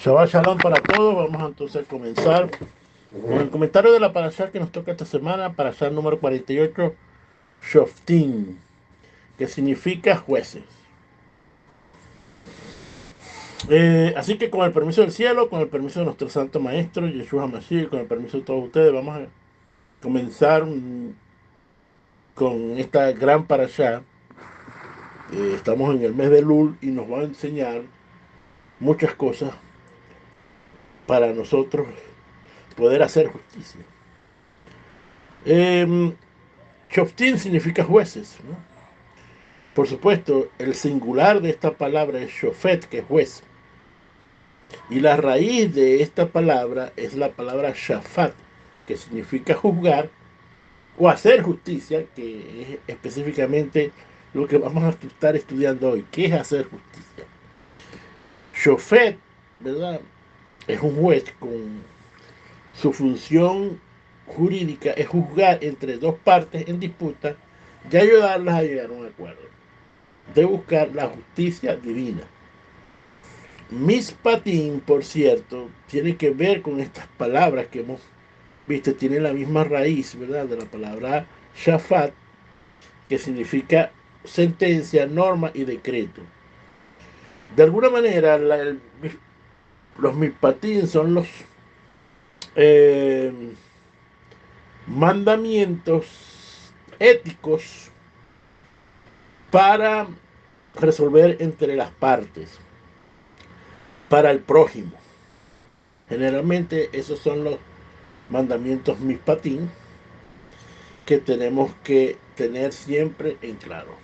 Shabbat Shalom para todos. Vamos entonces a comenzar con el comentario de la parashá que nos toca esta semana, parashá número 48, Shoftim, que significa jueces. Así que con el permiso del cielo, con el permiso de nuestro santo maestro, Yeshua HaMashiach, con el permiso de todos ustedes, vamos a comenzar con esta gran parashá. Estamos en el mes de Lul y nos va a enseñar muchas cosas para nosotros poder hacer justicia. Shoftim significa jueces, ¿no? Por supuesto, el singular de esta palabra es shofet, que es juez. Y la raíz de esta palabra es la palabra shafat, que significa juzgar o hacer justicia, que es específicamente lo que vamos a estar estudiando hoy. ¿Qué es hacer justicia? Shofet, ¿verdad? Es un juez con su función jurídica es juzgar entre dos partes en disputa y ayudarlas a llegar a un acuerdo, de buscar la justicia divina. Mishpatim, por cierto, tiene que ver con estas palabras que hemos visto, tiene la misma raíz, ¿verdad? De la palabra shafat, que significa sentencia, norma y decreto. De alguna manera, los mishpatim son los eh, mandamientos éticos para resolver entre las partes, para el prójimo. Generalmente esos son los mandamientos mishpatim que tenemos que tener siempre en claro.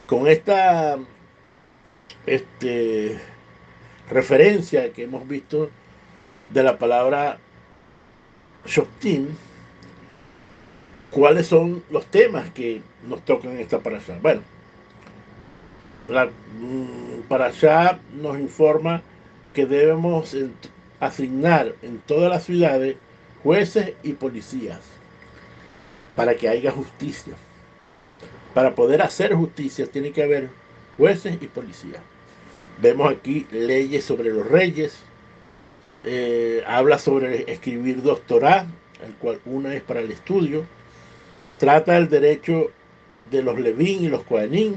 Con esta referencia que hemos visto de la palabra shoftim, ¿cuáles son los temas que nos tocan en esta parashá? Bueno, la parashá nos informa que debemos asignar en todas las ciudades jueces y policías para que haya justicia. Para poder hacer justicia tiene que haber jueces y policías. Vemos aquí leyes sobre los reyes, habla sobre escribir dos Torah, el cual una es para el estudio, trata el derecho de los Levín y los Kohanim,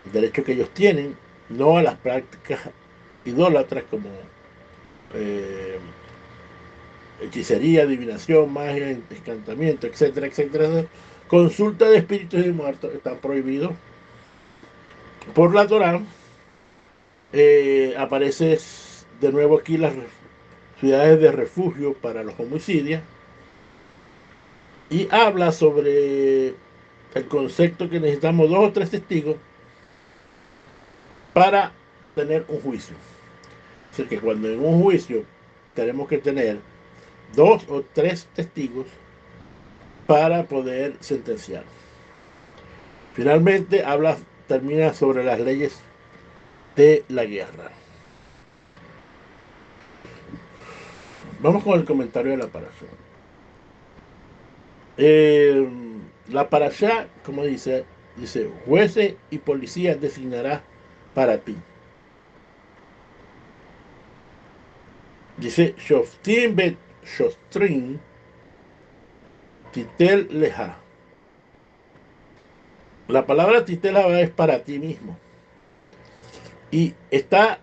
el derecho que ellos tienen, no a las prácticas idólatras como hechicería, adivinación, magia, encantamiento, etcétera, etcétera. Consulta de espíritus y muertos están prohibidos por la Torah. Aparece de nuevo aquí las ciudades de refugio para los homicidios y habla sobre el concepto que necesitamos 2 o 3 testigos para tener un juicio. Es decir, que cuando en un juicio tenemos que tener 2 o 3 testigos para poder sentenciar. Finalmente termina sobre las leyes de la guerra. Vamos con el comentario de la parashá. La parashá, como dice, jueces y policías designará para ti. Dice, Shoftim bet Shostrim Titel Leja. La palabra Titel Leja es para ti mismo. Y está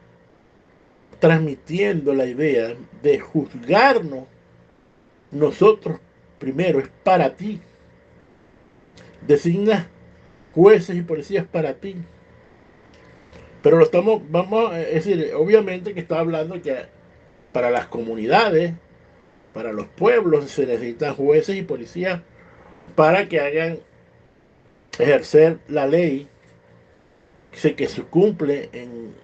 transmitiendo la idea de juzgarnos nosotros primero, es para ti. Designa jueces y policías para ti. Pero es decir, obviamente que está hablando que para las comunidades, para los pueblos, se necesitan jueces y policías para que hagan ejercer la ley que se cumple en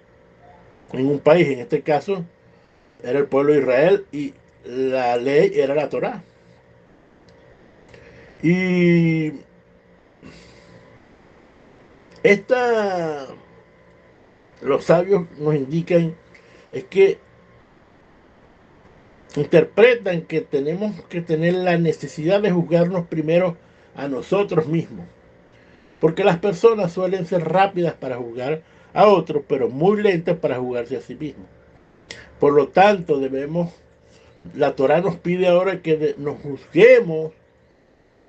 un país. En este caso era el pueblo de Israel y la ley era la Torá. Y los sabios nos indican es que interpretan que tenemos que tener la necesidad de juzgarnos primero a nosotros mismos, porque las personas suelen ser rápidas para juzgar a otros, pero muy lentas para juzgarse a sí mismos. Por lo tanto, la Torah nos pide ahora que nos juzguemos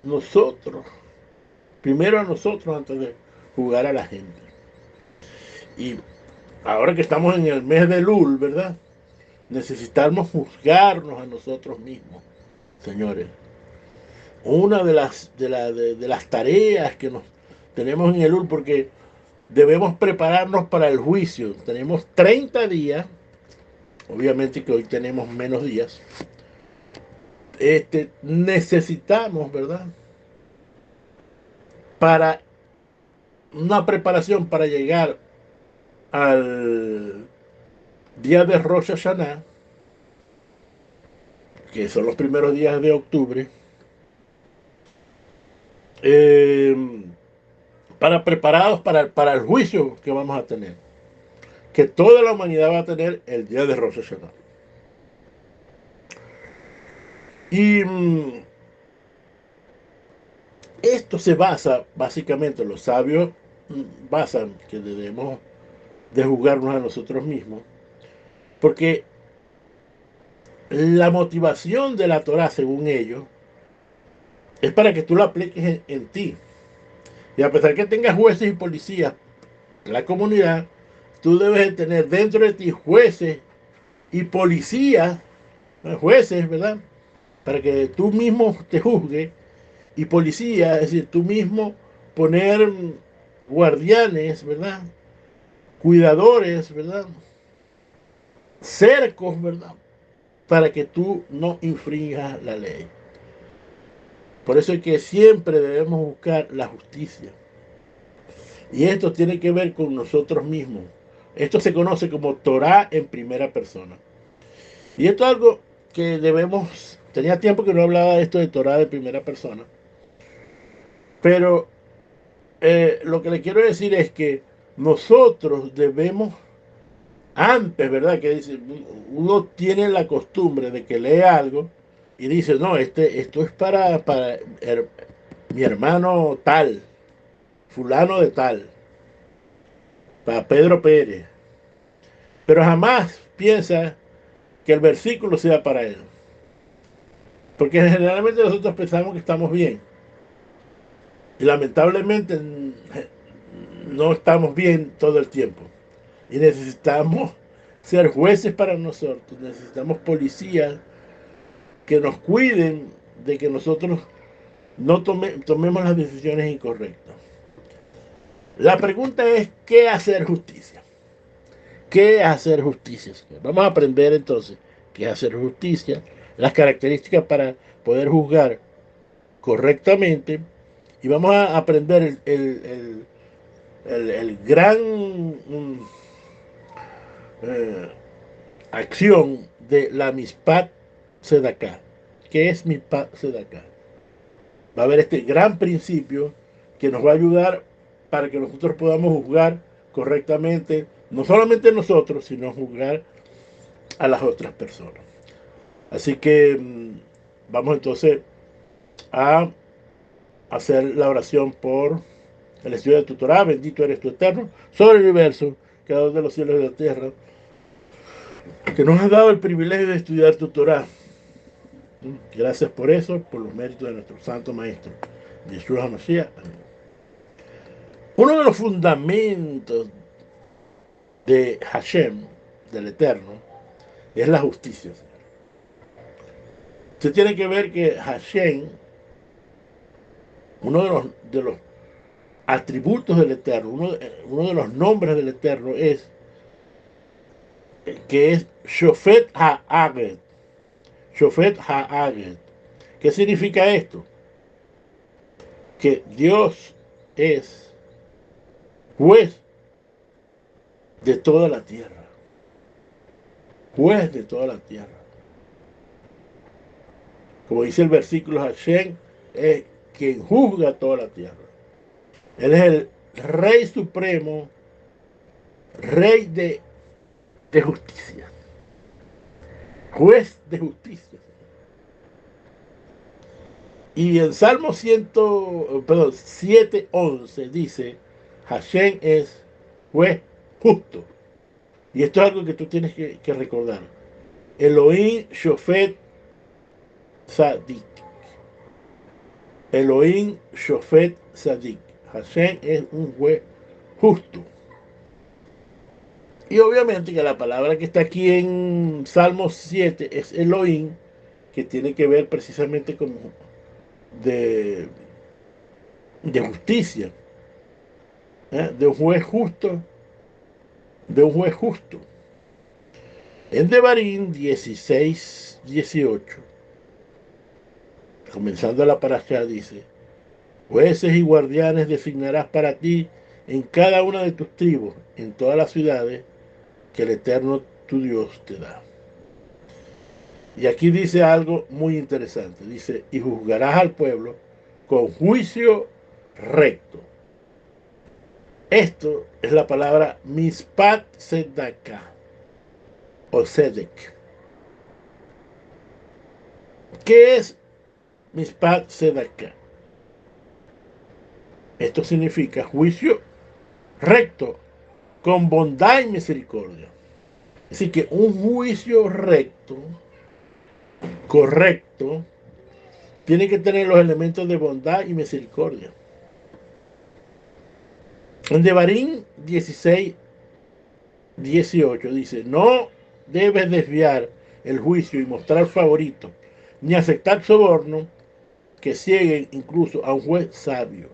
nosotros, primero a nosotros antes de juzgar a la gente. Y ahora que estamos en el mes de Lul, ¿verdad? Necesitamos juzgarnos a nosotros mismos, señores. Una de las tareas que nos tenemos en el Lul, porque debemos prepararnos para el juicio. Tenemos 30 días, obviamente que hoy tenemos menos días. Necesitamos, ¿verdad? Para una preparación para llegar al día de Rosh Hashanah, que son los primeros días de octubre, eh, para preparados para el juicio que vamos a tener, que toda la humanidad va a tener el día de Rosh Hashanah. Y esto se basa, básicamente, los sabios basan que debemos de juzgarnos a nosotros mismos, porque la motivación de la Torah, según ellos, es para que tú lo apliques en ti. Y a pesar que tengas jueces y policías en la comunidad, tú debes de tener dentro de ti jueces y policías, jueces, ¿verdad? Para que tú mismo te juzgues, y policía, es decir, tú mismo poner guardianes, ¿verdad? Cuidadores, ¿verdad? Cercos, ¿verdad? Para que tú no infrinjas la ley. Por eso es que siempre debemos buscar la justicia. Y esto tiene que ver con nosotros mismos. Esto se conoce como Torah en primera persona. Y esto es algo que debemos... Tenía tiempo que no hablaba de esto de Torah de primera persona. Pero lo que le quiero decir es que nosotros debemos, antes, ¿verdad? Que dice, uno tiene la costumbre de que lee algo y dice, no, esto es para mi hermano tal, fulano de tal, para Pedro Pérez. Pero jamás piensa que el versículo sea para él. Porque generalmente nosotros pensamos que estamos bien. Y lamentablemente no estamos bien todo el tiempo. Y necesitamos ser jueces para nosotros. Necesitamos policías que nos cuiden de que nosotros no tomemos las decisiones incorrectas. La pregunta es, ¿qué hacer justicia? ¿Qué hacer justicia? Vamos a aprender entonces qué hacer justicia, las características para poder juzgar correctamente, y vamos a aprender el gran eh, acción de la Mishpat Sedaká. ¿Qué es Mishpat Sedaká? Va a haber este gran principio que nos va a ayudar para que nosotros podamos juzgar correctamente, no solamente nosotros, sino juzgar a las otras personas. Así que vamos entonces a hacer la oración por el estudio de tu Torah. Bendito eres tu eterno, sobre el universo, creador de los cielos y de la tierra, que nos has dado el privilegio de estudiar tu Torah. Gracias por eso, por los méritos de nuestro santo maestro, Yeshua HaMashiach. Uno de los fundamentos de Hashem, del Eterno, es la justicia. Usted tiene que ver que Hashem, uno de los atributos del Eterno, uno de los nombres del Eterno es que es Shofet HaAged. Shofet HaAged. ¿Qué significa esto? Que Dios es juez de toda la tierra. Juez de toda la tierra. Como dice el versículo, Hashem es quien juzga toda la tierra. Él es el Rey Supremo, Rey de justicia. Juez de justicia. Y en Salmo 7:11 dice, Hashem es juez justo. Y esto es algo que tú tienes que recordar. Elohim Shofet Sadik. Elohim Shofet Sadik. Hashem es un juez justo. Y obviamente que la palabra que está aquí en Salmos 7 es Elohim, que tiene que ver precisamente con de, de justicia, ¿eh? De un juez justo, de un juez justo. En Devarim 16:18, comenzando la parashá, dice: jueces y guardianes designarás para ti en cada una de tus tribus, en todas las ciudades que el Eterno tu Dios te da. Y aquí dice algo muy interesante. Dice: y juzgarás al pueblo con juicio recto. Esto es la palabra mispat tzedakah o tzedek. ¿Qué es mispat tzedakah? Esto significa juicio recto, con bondad y misericordia. Así que un juicio recto, correcto, tiene que tener los elementos de bondad y misericordia. En Devarim 16:18 dice: no debes desviar el juicio y mostrar favorito, ni aceptar soborno que cieguen incluso a un juez sabio.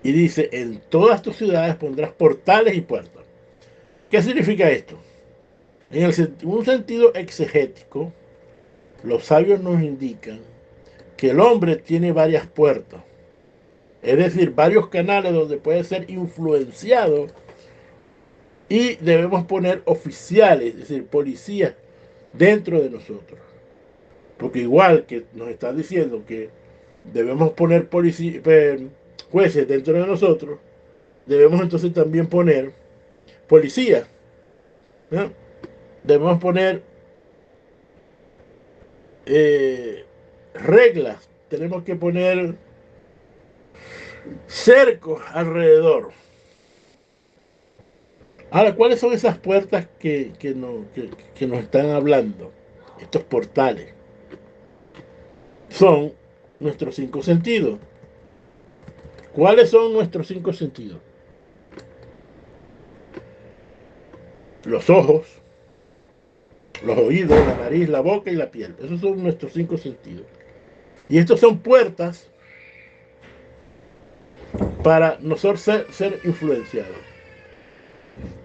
Y dice: en todas tus ciudades pondrás portales y puertas. ¿Qué significa esto? En un sentido exegético, los sabios nos indican que el hombre tiene varias puertas, es decir, varios canales donde puede ser influenciado, y debemos poner oficiales, es decir, policías dentro de nosotros. Porque igual que nos están diciendo que debemos poner jueces dentro de nosotros, debemos entonces también poner policías, ¿no? Debemos poner reglas, tenemos que poner cercos alrededor. Ahora, ¿cuáles son esas puertas que nos están hablando? Estos portales. Son nuestros 5 sentidos. ¿Cuáles son nuestros 5 sentidos? Los ojos, los oídos, la nariz, la boca y la piel. Esos son nuestros 5 sentidos. Y estos son puertas para nosotros ser influenciados.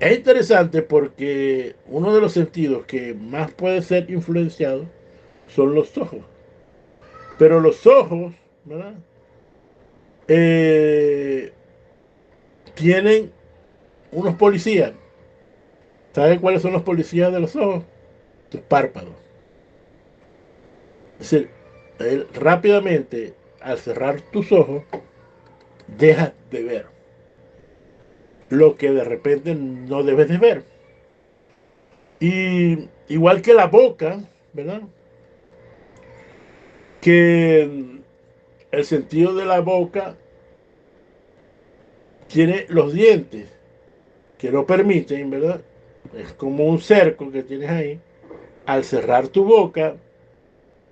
Es interesante porque uno de los sentidos que más puede ser influenciado son los ojos. Pero los ojos, ¿verdad? Tienen unos policías. ¿Saben cuáles son los policías de los ojos? Tus párpados. Es decir, rápidamente, al cerrar tus ojos, dejas de ver lo que de repente no debes de ver. Y igual que la boca, ¿verdad? Que el sentido de la boca tiene los dientes que no permiten, ¿verdad? Es como un cerco que tienes ahí. Al cerrar tu boca,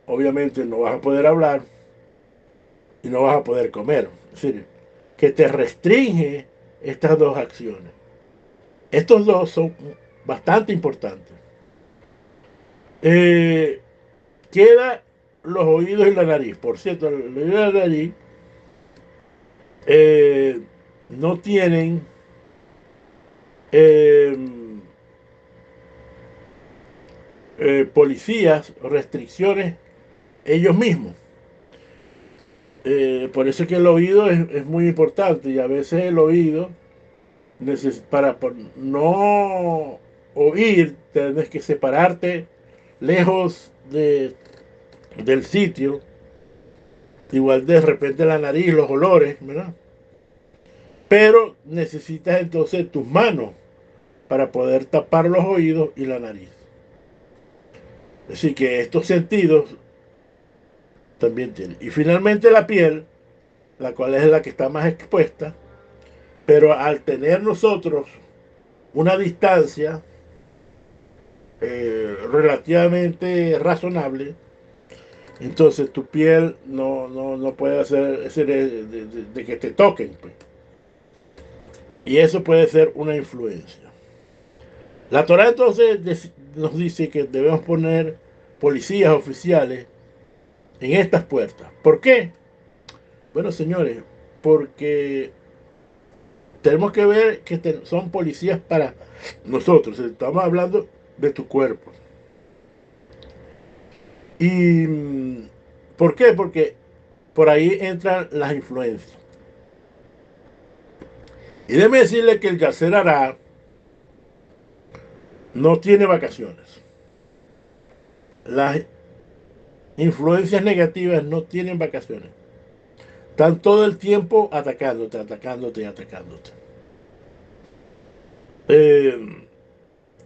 obviamente no vas a poder hablar y no vas a poder comer. Es decir, que te restringe estas dos acciones. Estos dos son bastante importantes. Eh, Queda los oídos y la nariz. Por cierto, el oído y la nariz eh, no tienen eh, policías o restricciones ellos mismos. Por eso es que el oído es muy importante, y a veces el oído, para no oír, tienes que separarte lejos del sitio. Igual de repente la nariz, los olores, ¿verdad? Pero necesitas entonces tus manos para poder tapar los oídos y la nariz. Así que estos sentidos también tienen. Y finalmente la piel, la cual es la que está más expuesta, pero al tener nosotros una distancia relativamente razonable, entonces tu piel no puede hacer ese de que te toquen, pues. Y eso puede ser una influencia. La Torah entonces nos dice que debemos poner policías oficiales en estas puertas. ¿Por qué? Bueno, señores, porque tenemos que ver que son policías para nosotros. Estamos hablando de tu cuerpo. ¿Y por qué? Porque por ahí entran las influencias. Y déjeme decirle que el Yasser Ará no tiene vacaciones. Las influencias negativas no tienen vacaciones. Están todo el tiempo atacándote, atacándote y atacándote.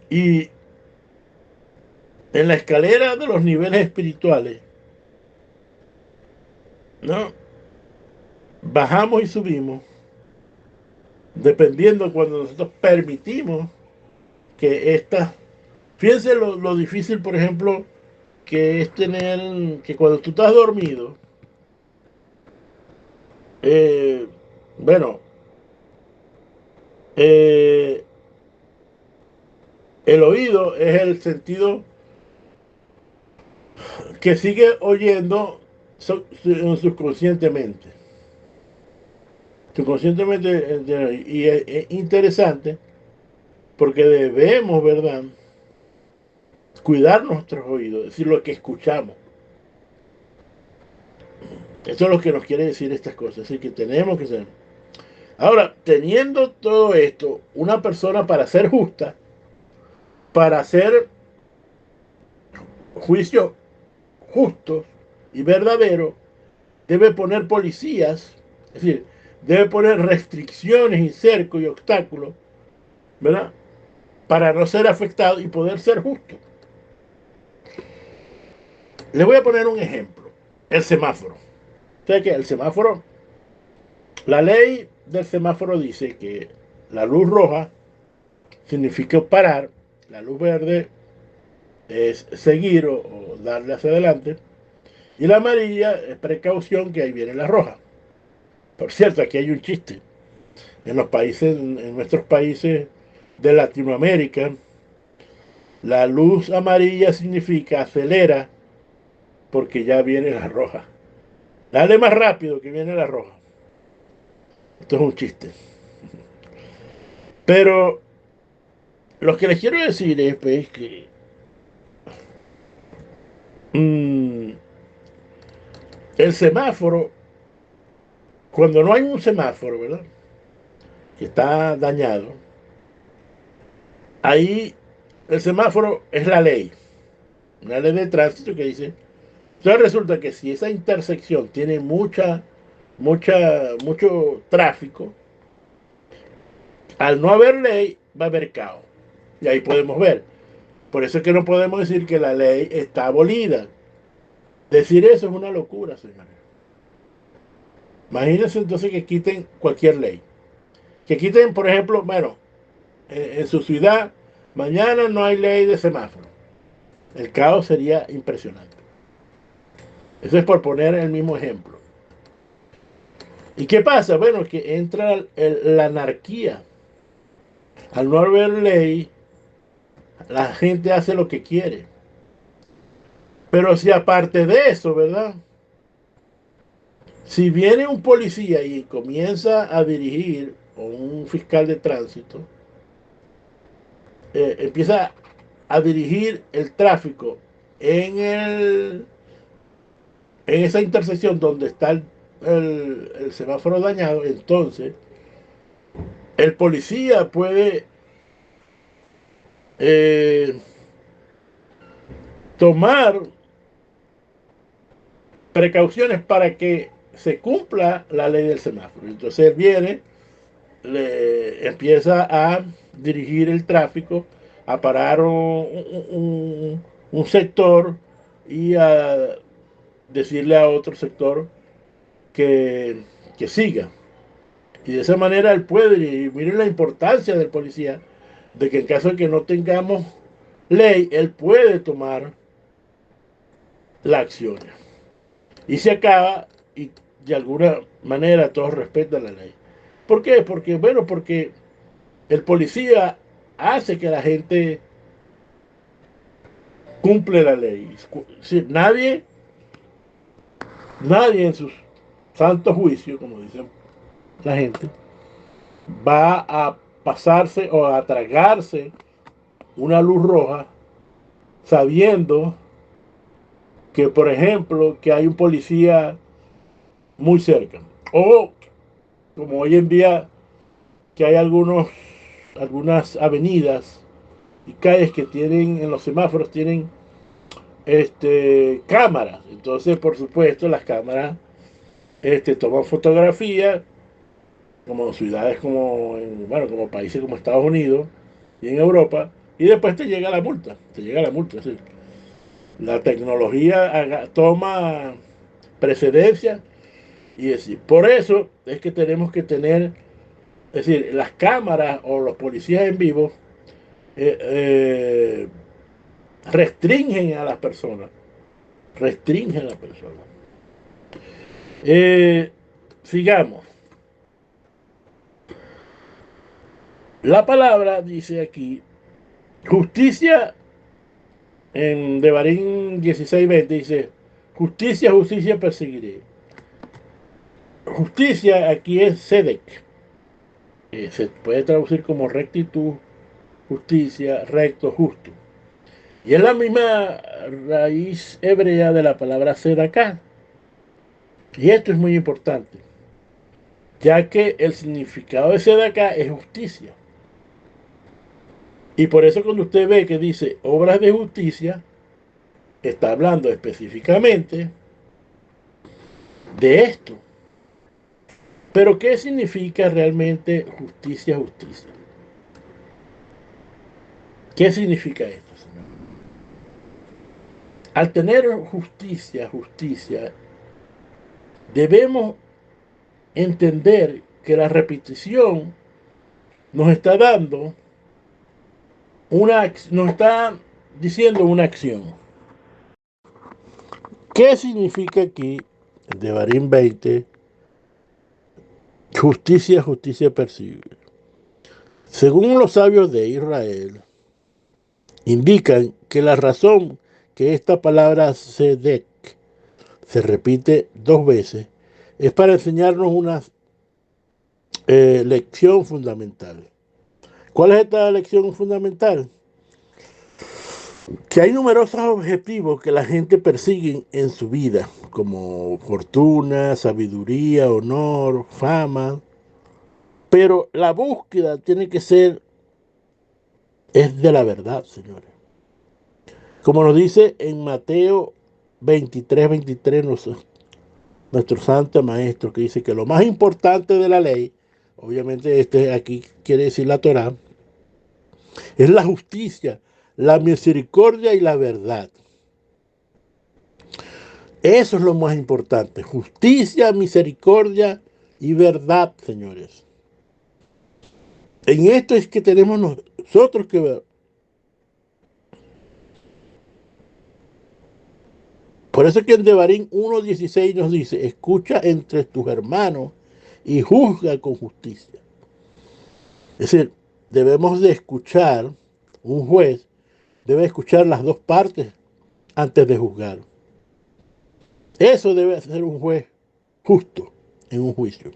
Y en la escalera de los niveles espirituales, ¿no? Bajamos y subimos, dependiendo cuando nosotros permitimos que estas... Fíjense lo difícil, por ejemplo, que es tener, que cuando tú estás dormido, eh, bueno, eh, el oído es el sentido que sigue oyendo subconscientemente. Subconscientemente, y es interesante porque debemos, ¿verdad?, cuidar nuestros oídos, es decir, lo que escuchamos. Eso es lo que nos quiere decir estas cosas, así que tenemos que ser. Ahora, teniendo todo esto, una persona para ser justa, para hacer juicio justo y verdadero, debe poner policías, es decir, debe poner restricciones y cercos y obstáculos, ¿verdad? Para no ser afectado y poder ser justo. Les voy a poner un ejemplo, el semáforo. ¿Sabe qué? El semáforo, la ley del semáforo dice que la luz roja significa parar, la luz verde es seguir o darle hacia adelante, y la amarilla es precaución, que ahí viene la roja. Por cierto, aquí hay un chiste. En los países, en nuestros países de Latinoamérica, la luz amarilla significa acelera porque ya viene la roja. Dale más rápido que viene la roja. Esto es un chiste. Pero lo que les quiero decir es pues, que mmm, el semáforo, cuando no hay un semáforo, ¿verdad?, que está dañado, ahí el semáforo es la ley, una ley de tránsito que dice. Entonces resulta que si esa intersección tiene mucho tráfico, al no haber ley, va a haber caos. Y ahí podemos ver. Por eso es que no podemos decir que la ley está abolida. Decir eso es una locura, señores. Imagínense entonces que quiten cualquier ley. Que quiten, por ejemplo, bueno, en su ciudad, mañana no hay ley de semáforo. El caos sería impresionante. Eso es por poner el mismo ejemplo. ¿Y qué pasa? Bueno, que entra la anarquía. Al no haber ley, la gente hace lo que quiere. Pero si aparte de eso, ¿verdad? Si viene un policía y comienza a dirigir, o un fiscal de tránsito, empieza a dirigir el tráfico en esa intersección donde está el semáforo dañado, entonces el policía puede eh, tomar precauciones para que se cumpla la ley del semáforo. Entonces él viene, le empieza a dirigir el tráfico, a parar un sector y a decirle a otro sector que siga. Y de esa manera él puede, y miren la importancia del policía, de que en caso de que no tengamos ley, él puede tomar la acción. Y se acaba y de alguna manera todos respetan la ley. ¿Por qué? Porque, bueno, porque el policía hace que la gente cumple la ley. Sí, nadie en sus santos juicios, como dicen la gente, va a pasarse o a tragarse una luz roja sabiendo que, por ejemplo, que hay un policía muy cerca. O como hoy en día que hay algunas avenidas y calles que tienen, en los semáforos tienen cámaras. Entonces, por supuesto, las cámaras toman fotografías como ciudades bueno, como países como Estados Unidos y en Europa, y después te llega la multa. ¿Sí? La tecnología toma precedencia y decir, por eso es que tenemos que tener, es decir, las cámaras o los policías en vivo eh, eh, restringen a las personas, restringen a las personas. Eh, Sigamos. La palabra dice aquí, justicia, en Devarim 16:20 dice, justicia, justicia perseguiré. Justicia aquí es Sedek. Se puede traducir como rectitud, justicia, recto, justo. Y es la misma raíz hebrea de la palabra sedaká. Y esto es muy importante, ya que el significado de sedaká es justicia. Y por eso cuando usted ve que dice obras de justicia, está hablando específicamente de esto. Pero ¿qué significa realmente justicia, justicia? ¿Qué significa esto, señor? Al tener justicia, justicia, debemos entender que la repetición nos está dando nos está diciendo una acción. ¿Qué significa aquí, de Barín 20, justicia, justicia percibe? Según los sabios de Israel, indican que la razón que esta palabra sedek se repite dos veces es para enseñarnos una lección fundamental. ¿Cuál es esta lección fundamental? Que hay numerosos objetivos que la gente persigue en su vida, como fortuna, sabiduría, honor, fama, pero la búsqueda tiene que ser, es de la verdad, señores. Como nos dice en Mateo 23:23, nuestro santo maestro, que dice que lo más importante de la ley, obviamente aquí quiere decir la Torá, es la justicia, la misericordia y la verdad. Eso es lo más importante. Justicia, misericordia y verdad, señores. En esto es que tenemos nosotros que ver. Por eso es que en Devarim 1:16 nos dice, escucha entre tus hermanos y juzga con justicia. Es decir, debemos de escuchar, un juez debe escuchar las dos partes antes de juzgar. Eso debe ser un juez justo en un juicio.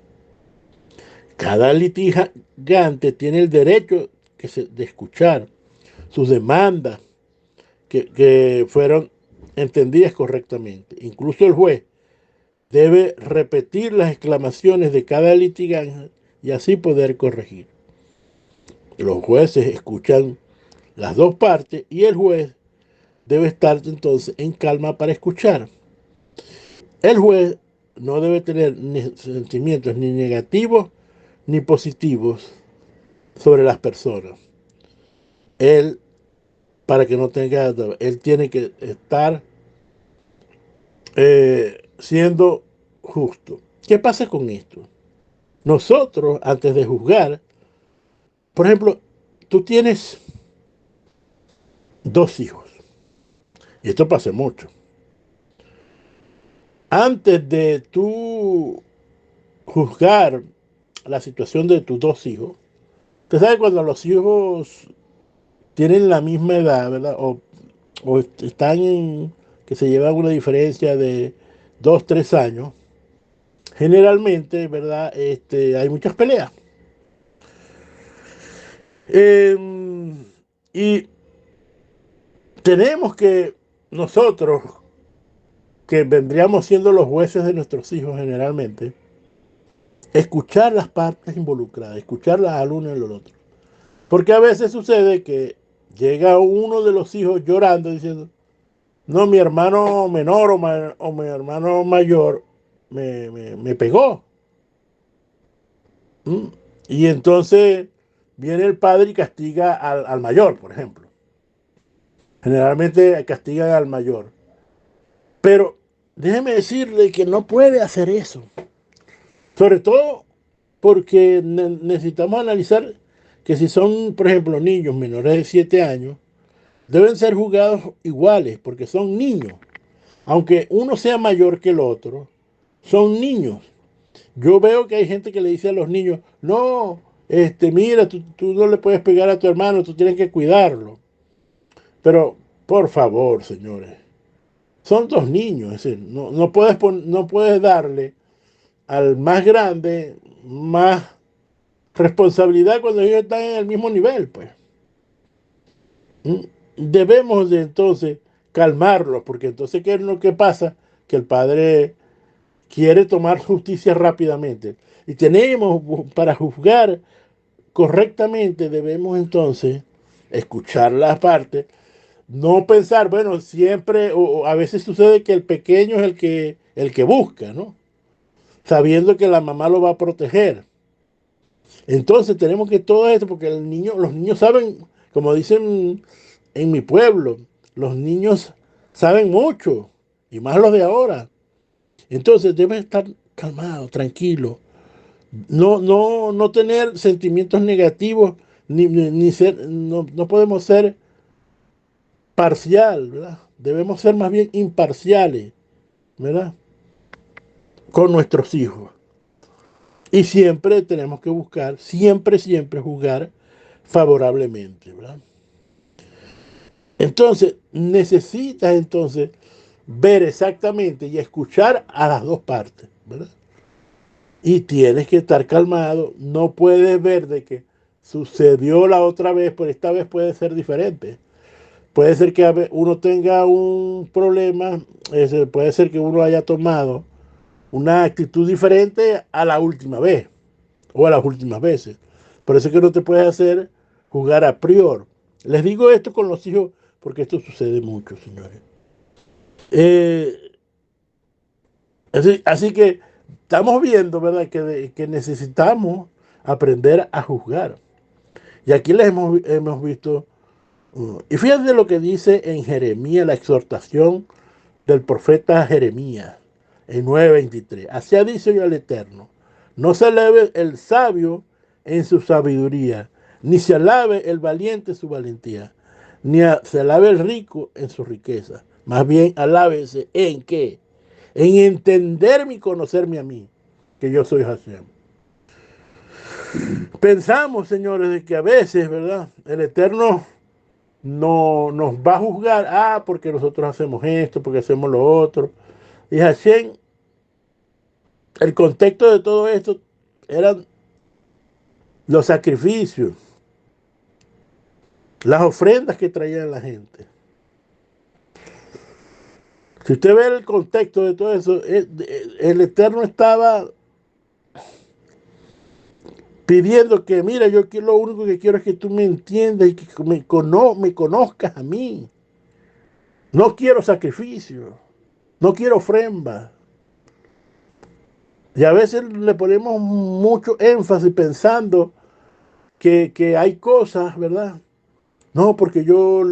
Cada litigante tiene el derecho de escuchar sus demandas que fueron entendidas correctamente. Incluso el juez debe repetir las exclamaciones de cada litigante y así poder corregir. Los jueces escuchan las dos partes y el juez debe estar entonces en calma para escuchar. El juez no debe tener sentimientos ni negativos ni positivos sobre las personas. Él, para que no tenga, él tiene que estar siendo justo. ¿Qué pasa con esto? Nosotros, antes de juzgar, por ejemplo, tú tienes dos hijos, y esto pasa mucho. Antes de tú juzgar la situación de tus dos hijos, usted sabe cuando los hijos tienen la misma edad, ¿verdad? O están en que se llevan una diferencia de 2, 3 años, generalmente, ¿verdad? Hay muchas peleas. Eh, y tenemos que nosotros, que vendríamos siendo los jueces de nuestros hijos generalmente, escuchar las partes involucradas, escucharlas al uno y al otro. Porque a veces sucede que llega uno de los hijos llorando diciendo, no, mi hermano menor o mi hermano mayor me pegó. ¿Mm? Y entonces viene el padre y castiga al mayor, por ejemplo. Generalmente castigan al mayor. Pero déjeme decirle que no puede hacer eso. Sobre todo porque necesitamos analizar que si son, por ejemplo, niños menores de 7 años, deben ser juzgados iguales, porque son niños. Aunque uno sea mayor que el otro, son niños. Yo veo que hay gente que le dice a los niños, no, mira, tú no le puedes pegar a tu hermano, tú tienes que cuidarlo. Pero, por favor, señores, son dos niños, es decir, no puedes darle al más grande más responsabilidad cuando ellos están en el mismo nivel, pues. ¿Mm? Debemos de entonces calmarlos, porque entonces, ¿qué es lo que pasa? Que el padre quiere tomar justicia rápidamente. Y tenemos, para juzgar correctamente, debemos entonces escuchar las partes, no pensar, bueno, siempre, o a veces sucede que el pequeño es el que busca, ¿no? Sabiendo que la mamá lo va a proteger. Entonces tenemos que todo esto, porque los niños saben, como dicen en mi pueblo, los niños saben mucho, y más los de ahora. Entonces deben estar calmados, tranquilos, no tener sentimientos negativos, ni ser, no podemos ser parcial, ¿verdad? Debemos ser más bien imparciales, ¿verdad? Con nuestros hijos. Y siempre tenemos que buscar, siempre jugar favorablemente, ¿verdad? Entonces, necesitas entonces ver exactamente y escuchar a las dos partes, ¿verdad? Y tienes que estar calmado, no puedes ver de que sucedió la otra vez, pero esta vez puede ser diferente. Puede ser que uno tenga un problema, puede ser que uno haya tomado una actitud diferente a la última vez o a las últimas veces. Por eso es que no te puedes hacer jugar a priori. Les digo esto con los hijos porque esto sucede mucho, señores. Eh, así que estamos viendo, ¿verdad?, que necesitamos aprender a juzgar. Y aquí les hemos visto, y fíjate lo que dice en Jeremías, la exhortación del profeta Jeremías, en 9:23. Así dice yo al Eterno, no se alabe el sabio en su sabiduría, ni se alabe el valiente en su valentía, ni se alabe el rico en su riqueza. Más bien alábese en qué? En entenderme y conocerme a mí, que yo soy Hashem. Pensamos, señores, de que a veces, ¿verdad?, el Eterno no nos va a juzgar, porque nosotros hacemos esto, porque hacemos lo otro. Y Hashem, el contexto de todo esto eran los sacrificios, las ofrendas que traían la gente. Si usted ve el contexto de todo eso, el Eterno estaba pidiendo que, mira, lo único que quiero es que tú me entiendas y que me conozcas a mí. No quiero sacrificio, no quiero ofrenda. Y a veces le ponemos mucho énfasis pensando que hay cosas, ¿verdad? No, porque yo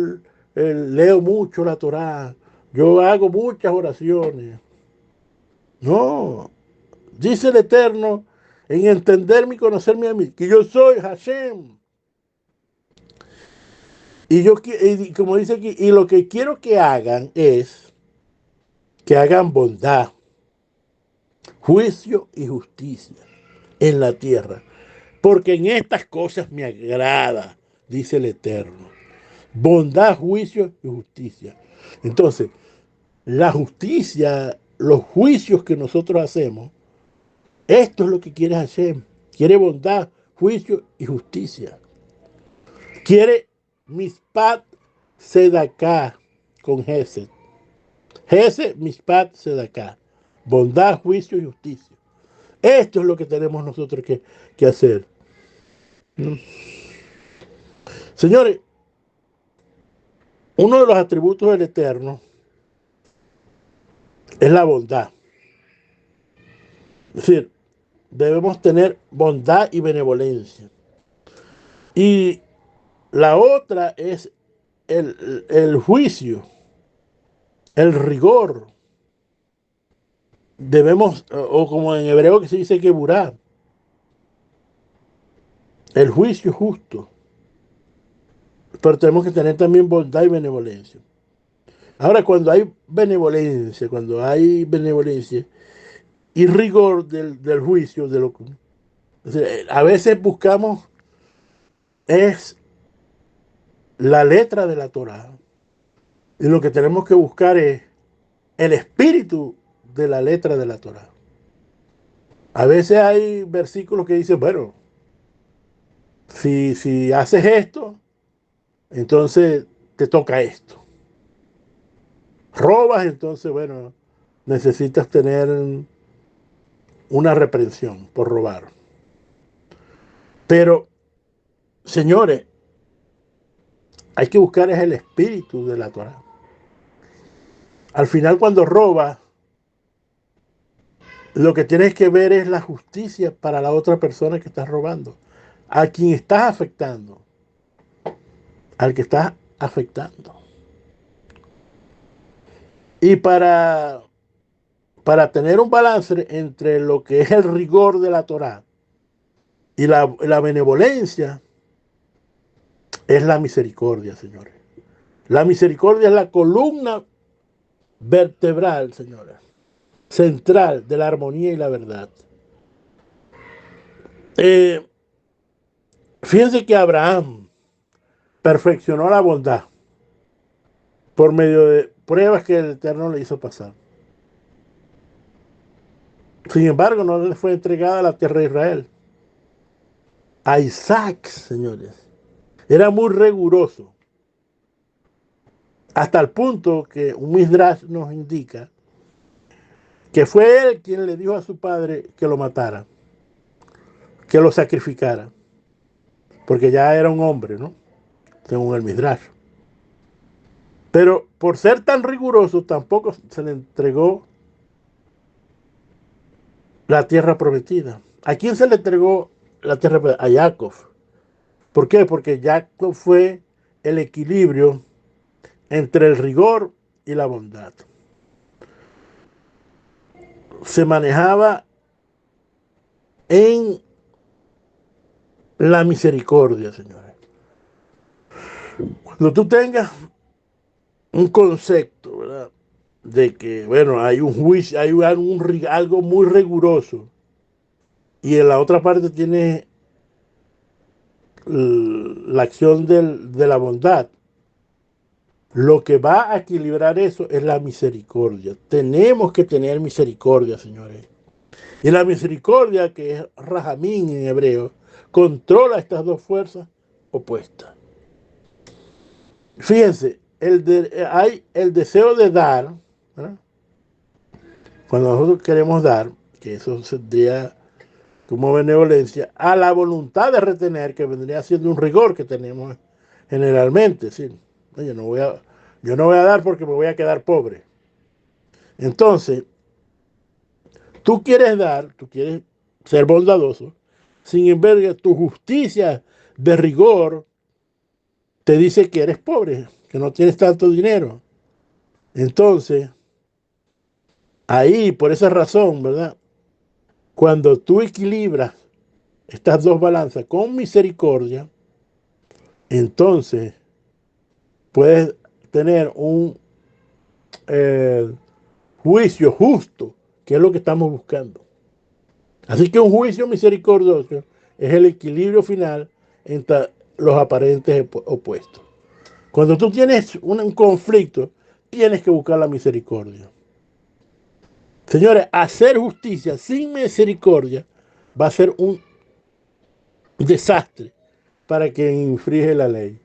leo mucho la Torá, yo hago muchas oraciones. No, dice el Eterno, en entenderme y conocerme a mí, que yo soy Hashem. Y como dice aquí, y lo que quiero que hagan es que hagan bondad, juicio y justicia en la tierra. Porque en estas cosas me agrada, dice el Eterno. Bondad, juicio y justicia. Entonces, la justicia, los juicios que nosotros hacemos, esto es lo que quiere Hashem. Quiere bondad, juicio y justicia. Quiere mispat sedaká con Gesed. Gesed, mispat sedaká. Bondad, juicio y justicia. Esto es lo que tenemos nosotros que hacer. ¿No? Señores, uno de los atributos del Eterno es la bondad. Es decir, debemos tener bondad y benevolencia. Y la otra es el juicio, el rigor. Debemos, o como en hebreo que se dice que burá, el juicio justo. Pero tenemos que tener también bondad y benevolencia. Ahora, cuando hay benevolencia y rigor del juicio, es decir, a veces buscamos es la letra de la Torá. Y lo que tenemos que buscar es el espíritu de la letra de la Torá. A veces hay versículos que dicen, bueno, si haces esto, entonces te toca esto. Robas, entonces, bueno, necesitas tener una reprensión por robar. Pero, señores, hay que buscar es el espíritu de la Torá. Al final, cuando robas, lo que tienes que ver es la justicia para la otra persona que estás robando, a quien estás afectando, al que estás afectando. Y para tener un balance entre lo que es el rigor de la Torá y la benevolencia, es la misericordia, señores. La misericordia es la columna vertebral, señores, central de la armonía y la verdad. Fíjense que Abraham perfeccionó la bondad por medio de pruebas que el Eterno le hizo pasar. Sin embargo, no le fue entregada la tierra de Israel. A Isaac, señores, era muy riguroso, hasta el punto que un Midrash nos indica que fue él quien le dijo a su padre que lo matara, que lo sacrificara, porque ya era un hombre, ¿no? Según el Midrash. Pero por ser tan riguroso, tampoco se le entregó la tierra prometida. ¿A quién se le entregó la tierra prometida? A Jacob. ¿Por qué? Porque Jacob fue el equilibrio entre el rigor y la bondad. Se manejaba en la misericordia, señores. Cuando tú tengas un concepto, ¿verdad? De que, bueno, hay un juicio, hay algo muy riguroso y en la otra parte tiene la acción de la bondad. Lo que va a equilibrar eso es la misericordia. Tenemos que tener misericordia, señores. Y la misericordia, que es Rahamín en hebreo, controla estas dos fuerzas opuestas. Fíjense, hay el deseo de dar, ¿verdad? Cuando nosotros queremos dar, que eso sería como benevolencia, a la voluntad de retener, que vendría siendo un rigor que tenemos generalmente. ¿Sí? Yo no voy a dar porque me voy a quedar pobre. Entonces, tú quieres dar, tú quieres ser bondadoso, sin embargo, tu justicia de rigor te dice que eres pobre, que no tienes tanto dinero. Entonces, ahí, por esa razón, ¿verdad? Cuando tú equilibras estas dos balanzas con misericordia, entonces puedes tener un juicio justo, que es lo que estamos buscando. Así que un juicio misericordioso es el equilibrio final entre los aparentes opuestos. Cuando tú tienes un conflicto, tienes que buscar la misericordia. Señores, hacer justicia sin misericordia va a ser un desastre para quien infringe la ley.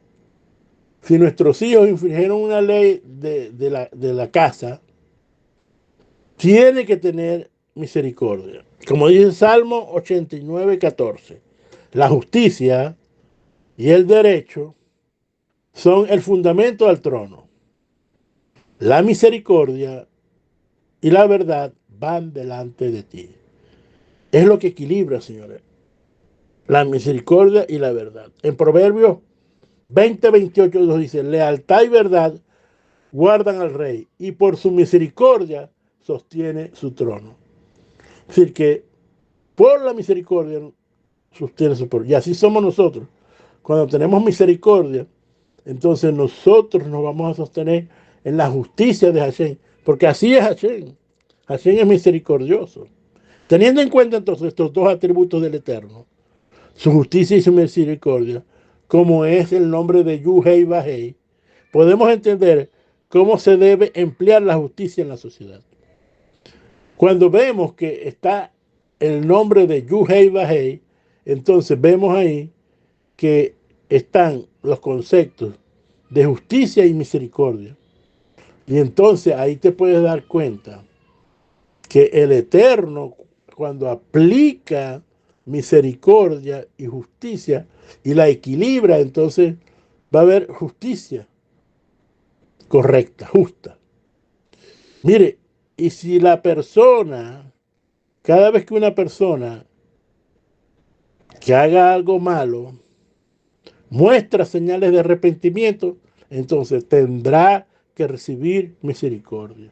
Si nuestros hijos infringieron una ley de la casa, tiene que tener misericordia. Como dice el Salmo 89:14, la justicia y el derecho son el fundamento del trono. La misericordia y la verdad van delante de ti. Es lo que equilibra, señores, la misericordia y la verdad. En Proverbios 20:28 nos dice, lealtad y verdad guardan al rey y por su misericordia sostiene su trono. Es decir, que por la misericordia sostiene su trono. Y así somos nosotros. Cuando tenemos misericordia, entonces nosotros nos vamos a sostener en la justicia de Hashem, porque así es Hashem. Hashem es misericordioso. Teniendo en cuenta entonces estos dos atributos del Eterno, su justicia y su misericordia, como es el nombre de Yuhei Bajei, podemos entender cómo se debe emplear la justicia en la sociedad. Cuando vemos que está el nombre de Yuhei Bajei, entonces vemos ahí que están los conceptos de justicia y misericordia. Y entonces ahí te puedes dar cuenta que el Eterno, cuando aplica misericordia y justicia y la equilibra, entonces va a haber justicia correcta, justa. Mire, y si la persona, cada vez que una persona que haga algo malo muestra señales de arrepentimiento, entonces tendrá que recibir misericordia.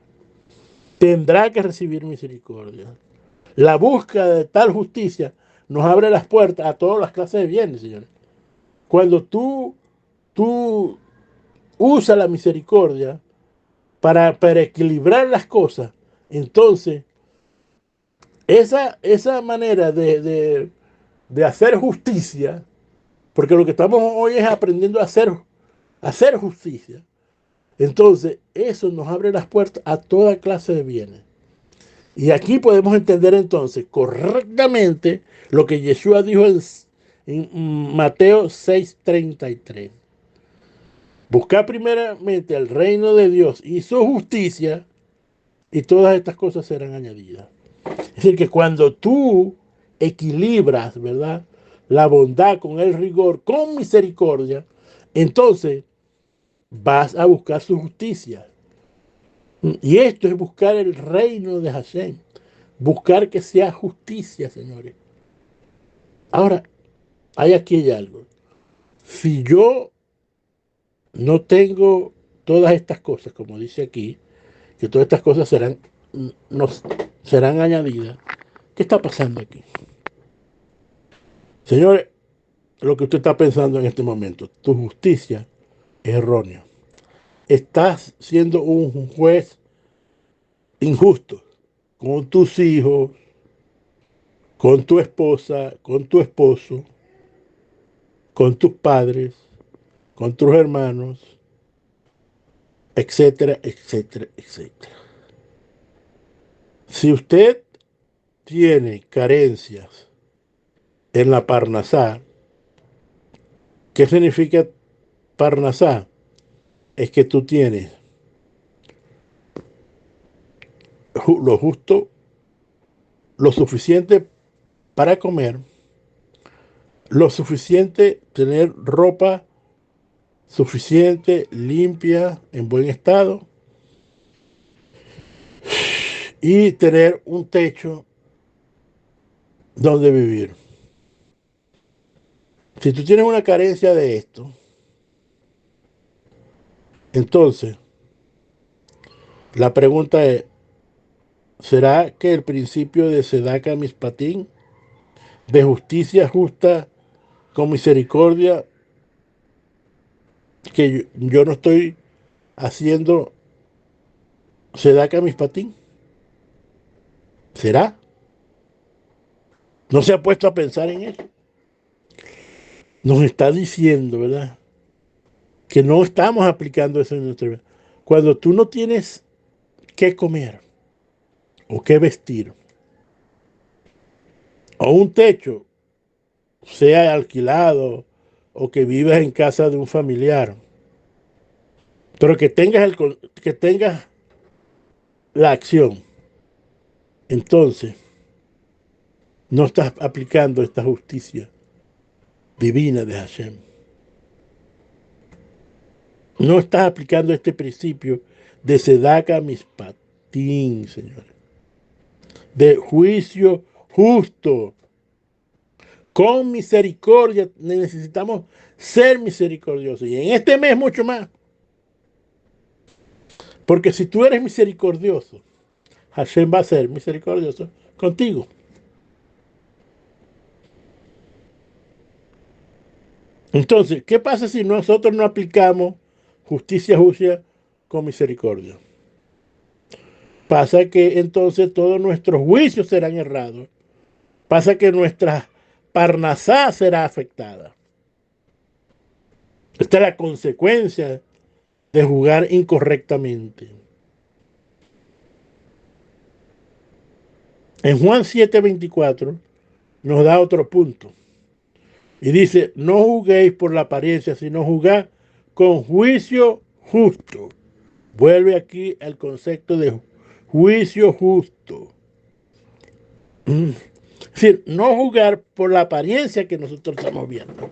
Tendrá que recibir misericordia. La búsqueda de tal justicia nos abre las puertas a todas las clases de bienes, señores. Cuando tú usas la misericordia para equilibrar las cosas, entonces esa manera de hacer justicia, porque lo que estamos hoy es aprendiendo a hacer justicia, entonces eso nos abre las puertas a toda clase de bienes. Y aquí podemos entender entonces correctamente lo que Yeshua dijo en Mateo 6:33. Buscar primeramente el reino de Dios y su justicia, y todas estas cosas serán añadidas. Es decir, que cuando tú equilibras, ¿verdad?, la bondad con el rigor, con misericordia, entonces vas a buscar su justicia. Y esto es buscar el reino de Hashem. Buscar que sea justicia, señores. Ahora, hay algo. Si yo no tengo todas estas cosas, como dice aquí, que todas estas cosas serán añadidas, ¿qué está pasando aquí? Señores, lo que usted está pensando en este momento, tu justicia es errónea. Estás siendo un juez injusto con tus hijos, con tu esposa, con tu esposo, con tus padres, con tus hermanos, etcétera, etcétera, etcétera. Si usted tiene carencias en la Parnasá, ¿qué significa Parnasá? Es que tú tienes lo justo, lo suficiente para comer, lo suficiente tener ropa suficiente, limpia, en buen estado, y tener un techo donde vivir. Si tú tienes una carencia de esto, entonces la pregunta es, ¿será que el principio de Sedaka Mispatín, de justicia justa con misericordia, que yo no estoy haciendo sedaca mis patín? ¿Será? ¿No se ha puesto a pensar en eso? Nos está diciendo, ¿verdad? Que no estamos aplicando eso en nuestra vida. Cuando tú no tienes qué comer o qué vestir o un techo, sea alquilado o que vivas en casa de un familiar, pero que tengas la acción, entonces no estás aplicando esta justicia divina de Hashem. No estás aplicando este principio de Sedaka Mishpatim, señores. De juicio justo. Con misericordia necesitamos ser misericordiosos. Y en este mes mucho más. Porque si tú eres misericordioso, Hashem va a ser misericordioso contigo. Entonces, ¿qué pasa si nosotros no aplicamos justicia justa con misericordia? Pasa que entonces todos nuestros juicios serán errados. Pasa que nuestra parnasá será afectada. Esta es la consecuencia de jugar incorrectamente. En Juan 7:24 nos da otro punto. Y dice, no juguéis por la apariencia, sino jugad con juicio justo. Vuelve aquí el concepto de juicio justo. Es decir, no jugar por la apariencia que nosotros estamos viendo.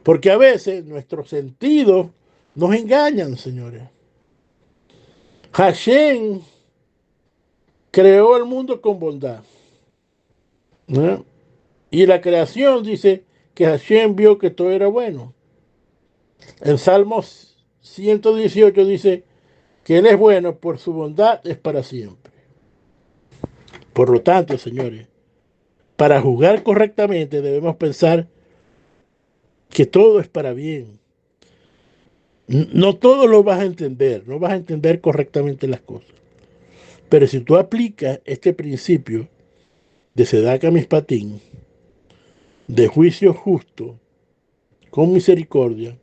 Porque a veces nuestros sentidos nos engañan, señores. Hashem creó el mundo con bondad, ¿no? Y la creación dice que Hashem vio que todo era bueno. En Salmos 118 dice que Él es bueno, por su bondad es para siempre. Por lo tanto, señores, para jugar correctamente debemos pensar que todo es para bien. No todo lo vas a entender, no vas a entender correctamente las cosas. Pero si tú aplicas este principio de Sedaka Mishpatim, de juicio justo, con misericordia,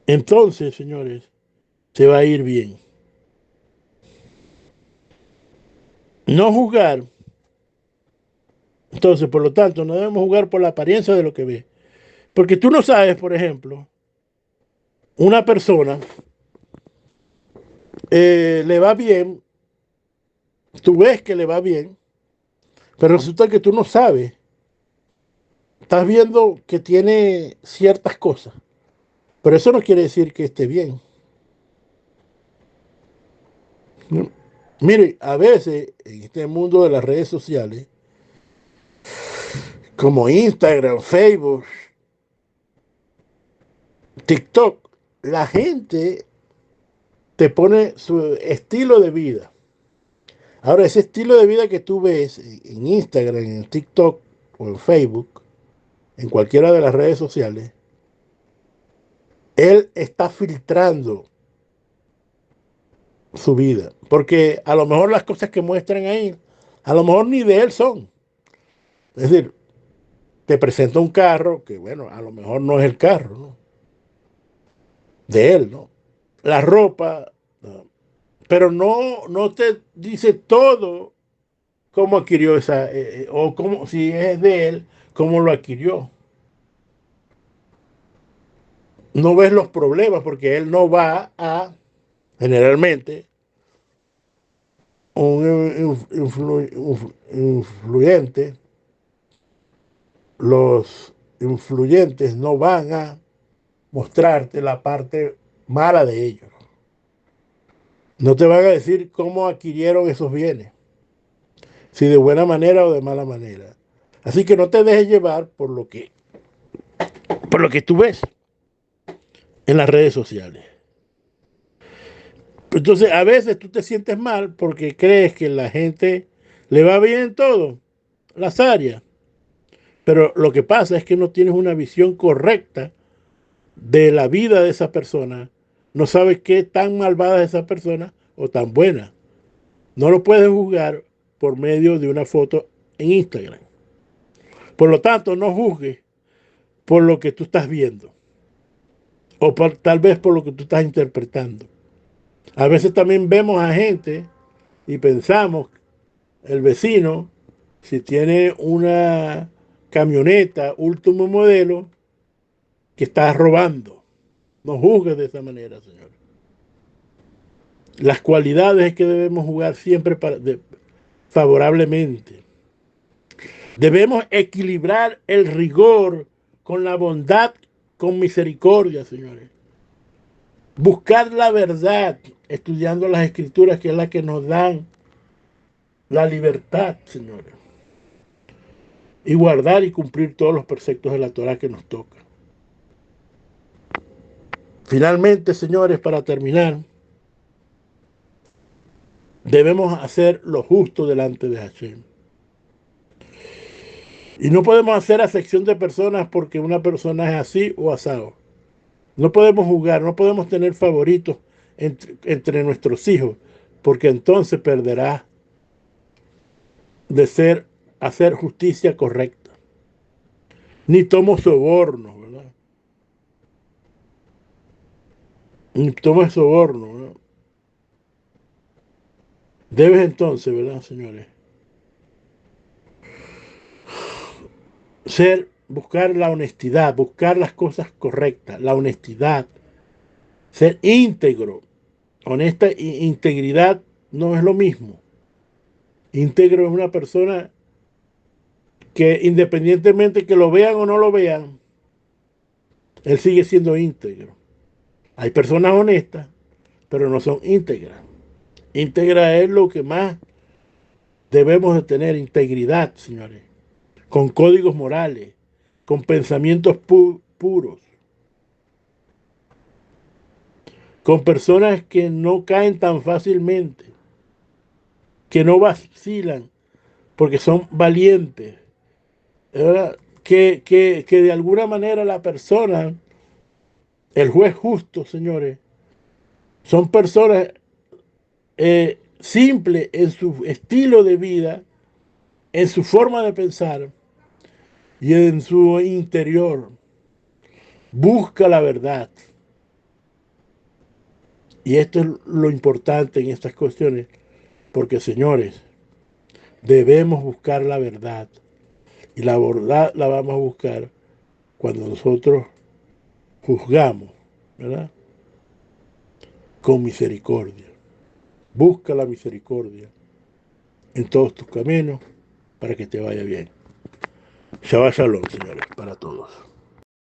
entonces, señores, te va a ir bien. No juzgar, entonces, por lo tanto, no debemos jugar por la apariencia de lo que ve. Porque tú no sabes, por ejemplo, una persona le va bien, tú ves que le va bien, pero resulta que tú no sabes. Estás viendo que tiene ciertas cosas, pero eso no quiere decir que esté bien. ¿No? Mire, a veces en este mundo de las redes sociales, como Instagram, Facebook, TikTok, la gente te pone su estilo de vida. Ahora, ese estilo de vida que tú ves en Instagram, en TikTok o en Facebook, en cualquiera de las redes sociales, él está filtrando su vida. Porque a lo mejor las cosas que muestran ahí, a lo mejor ni de él son. Es decir, te presenta un carro que, bueno, a lo mejor no es el carro, ¿no? De él, ¿no? La ropa, ¿no? Pero no te dice todo cómo adquirió esa, o cómo, si es de él, cómo lo adquirió. No ves los problemas porque él no va a, generalmente, un influyente, los influyentes no van a mostrarte la parte mala de ellos. No te van a decir cómo adquirieron esos bienes, si de buena manera o de mala manera. Así que no te dejes llevar por lo que tú ves en las redes sociales. Entonces, a veces tú te sientes mal porque crees que la gente le va bien en todo, las áreas. Pero lo que pasa es que no tienes una visión correcta de la vida de esa persona, no sabes qué tan malvada es esa persona o tan buena. No lo puedes juzgar por medio de una foto en Instagram. Por lo tanto, no juzgues por lo que tú estás viendo o tal vez por lo que tú estás interpretando. A veces también vemos a gente y pensamos, el vecino, si tiene una camioneta último modelo, que está robando. No juzgues de esa manera, señor. Las cualidades es que debemos jugar siempre favorablemente. Debemos equilibrar el rigor con la bondad, con misericordia, señores. Buscar la verdad, estudiando las escrituras, que es la que nos dan la libertad, señores. Y guardar y cumplir todos los preceptos de la Torah que nos toca. Finalmente, señores, para terminar, debemos hacer lo justo delante de Hashem. Y no podemos hacer acepción de personas porque una persona es así o asado. No podemos jugar, no podemos tener favoritos entre nuestros hijos, porque entonces perderá de hacer justicia correcta. Ni tomo soborno, ¿verdad? Ni tomo soborno, ¿verdad? Debes entonces, ¿verdad, señores? Buscar la honestidad, buscar las cosas correctas, la honestidad, ser íntegro. Honesta integridad no es lo mismo. Íntegro es una persona que independientemente que lo vean o no lo vean, él sigue siendo íntegro. Hay personas honestas, pero no son íntegras. Íntegra es lo que más debemos de tener, integridad, señores, con códigos morales, con pensamientos puros, con personas que no caen tan fácilmente, que no vacilan, porque son valientes, ¿verdad? Que de alguna manera la persona, el juez justo, señores, son personas simples en su estilo de vida, en su forma de pensar y en su interior. Busca la verdad. Y esto es lo importante en estas cuestiones, porque, señores, debemos buscar la verdad. Y la verdad la vamos a buscar cuando nosotros juzgamos, ¿verdad? Con misericordia. Busca la misericordia en todos tus caminos para que te vaya bien. Shabbat Shalom, señores, para todos.